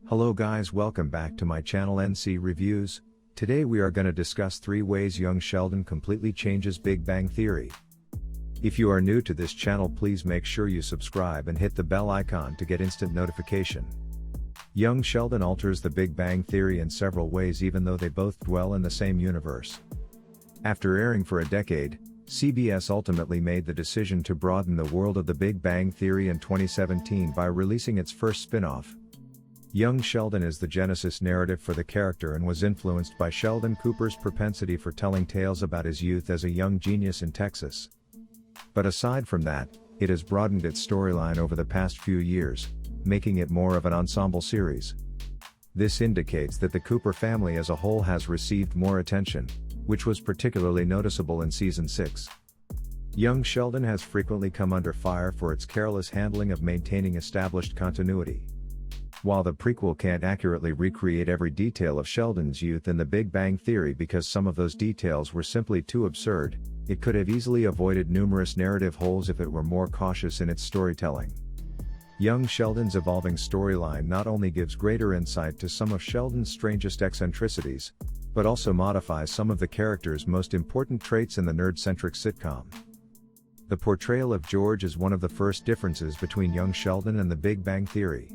Hello guys, welcome back to my channel NC Reviews. Today we are going to discuss 3 ways young Sheldon completely changes Big Bang Theory. If you are new to this channel, please make sure you subscribe and hit the bell icon to get instant notification. Young Sheldon alters the Big Bang Theory in several ways even though they both dwell in the same universe. After airing for a decade, CBS ultimately made the decision to broaden the world of the Big Bang Theory in 2017 by releasing its first spin-off. Young Sheldon is the genesis narrative for the character and was influenced by Sheldon Cooper's propensity for telling tales about his youth as a young genius in Texas. But aside from that, it has broadened its storyline over the past few years, making it more of an ensemble series. This indicates that the Cooper family as a whole has received more attention, which was particularly noticeable in Season 6. Young Sheldon has frequently come under fire for its careless handling of maintaining established continuity. While the prequel can't accurately recreate every detail of Sheldon's youth in the Big Bang Theory because some of those details were simply too absurd, it could have easily avoided numerous narrative holes if it were more cautious in its storytelling. Young Sheldon's evolving storyline not only gives greater insight to some of Sheldon's strangest eccentricities, but also modifies some of the character's most important traits in the nerd-centric sitcom. The portrayal of George is one of the first differences between young Sheldon and the Big Bang Theory.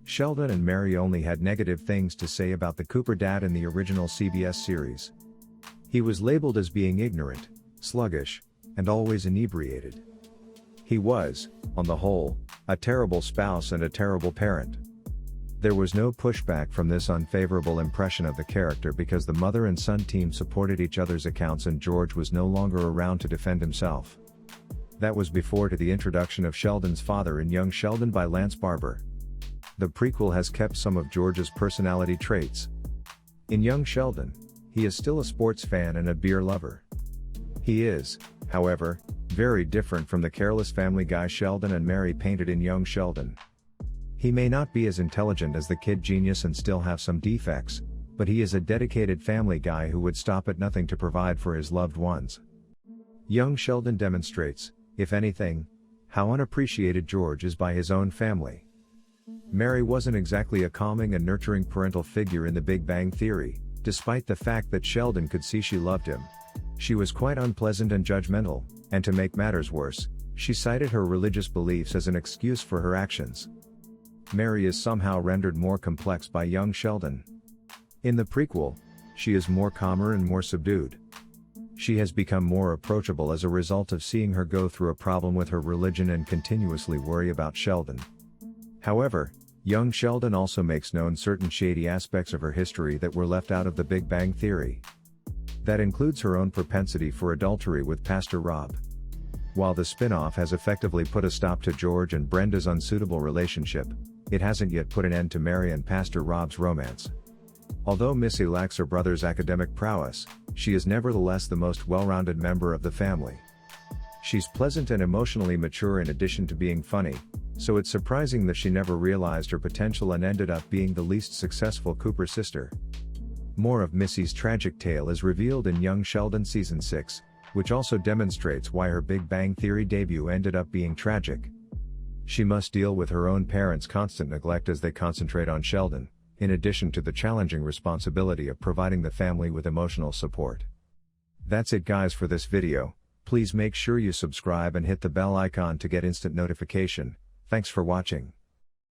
Sheldon and Mary only had negative things to say about the Cooper dad in the original CBS series. He was labeled as being ignorant, sluggish, and always inebriated. He was, on the whole, a terrible spouse and a terrible parent. There was no pushback from this unfavorable impression of the character because the mother and son team supported each other's accounts and George was no longer around to defend himself. That was before the introduction of Sheldon's father in Young Sheldon by Lance Barber. The prequel has kept some of George's personality traits. In Young Sheldon, he is still a sports fan and a beer lover. He is, however, very different from the careless Family Guy Sheldon and Mary painted in Young Sheldon. He may not be as intelligent as the kid genius and still have some defects, but he is a dedicated family guy who would stop at nothing to provide for his loved ones. Young Sheldon demonstrates, if anything, how unappreciated George is by his own family. Mary wasn't exactly a calming and nurturing parental figure in the Big Bang Theory, despite the fact that Sheldon could see she loved him. She was quite unpleasant and judgmental, and to make matters worse, she cited her religious beliefs as an excuse for her actions. Mary is somehow rendered more complex by young Sheldon. In the prequel, she is more calmer and more subdued. She has become more approachable as a result of seeing her go through a problem with her religion and continuously worry about Sheldon. However, young Sheldon also makes known certain shady aspects of her history that were left out of the Big Bang Theory. That includes her own propensity for adultery with Pastor Rob. While the spin-off has effectively put a stop to George and Brenda's unsuitable relationship, it hasn't yet put an end to Mary and Pastor Rob's romance. Although Missy lacks her brother's academic prowess, she is nevertheless the most well-rounded member of the family. She's pleasant and emotionally mature in addition to being funny, so it's surprising that she never realized her potential and ended up being the least successful Cooper sister. More of Missy's tragic tale is revealed in Young Sheldon Season 6, which also demonstrates why her Big Bang Theory debut ended up being tragic. She must deal with her own parents' constant neglect as they concentrate on Sheldon, in addition to the challenging responsibility of providing the family with emotional support. That's it guys for this video. Please make sure you subscribe and hit the bell icon to get instant notification. Thanks for watching.